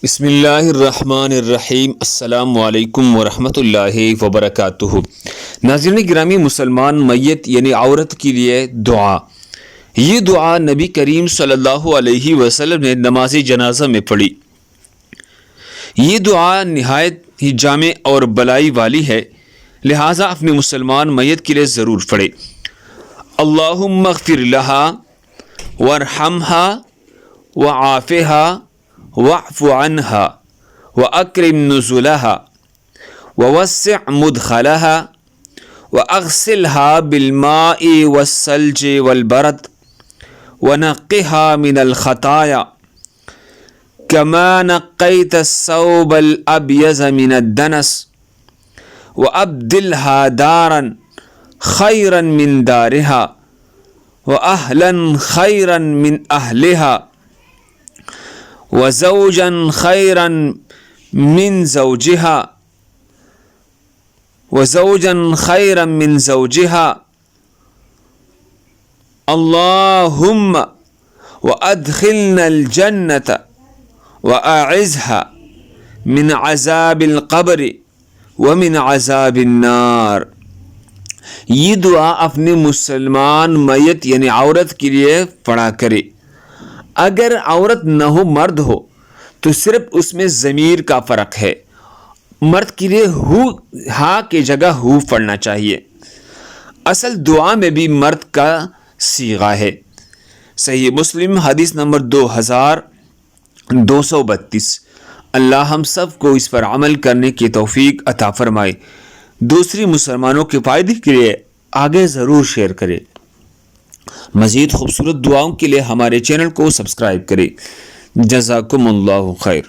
بسم اللہ الرحمن الرحیم۔ السلام علیکم ورحمۃ اللہ وبرکاتہ۔ ناظرین گرامی، مسلمان میت یعنی عورت کے لیے دعا، یہ دعا نبی کریم صلی اللہ علیہ وسلم نے نماز جنازہ میں پڑھی۔ یہ دعا نہایت ہی جامع اور بلائی والی ہے، لہٰذا اپنے مسلمان میت کے لیے ضرور پڑھے۔ اللہم اغفر لہا وارحمہا وعافہا واعف عنها واکرم نزلها ووسع مدخلها واغسلها بالماء والثلج والبرد ونقها من الخطايا كما نقيت الثوب الابيض من الدنس وابدلها دارا خيرا من دارها واهلا خيرا من اهلها وزوجا خيرا من زوجها وزوجا خيرا من زوجها اللهم وادخلنا الجنة واعذها من عذاب القبر ومن عذاب النار۔ یہ دعا اپنے مسلمان میت یعنی عورت کے لیے پڑھا کرے۔ اگر عورت نہ ہو مرد ہو تو صرف اس میں ضمیر کا فرق ہے، مرد کے لیے ہا کی جگہ ہو پڑھنا چاہیے۔ اصل دعا میں بھی مرد کا صیغہ ہے۔ صحیح مسلم حدیث نمبر 2232۔ اللہ ہم سب کو اس پر عمل کرنے کی توفیق عطا فرمائے۔ دوسری مسلمانوں کے فائدے کے لیے آگے ضرور شیئر کرے۔ مزید خوبصورت دعاؤں کے لیے ہمارے چینل کو سبسکرائب کریں۔ جزاکم اللہ خیر۔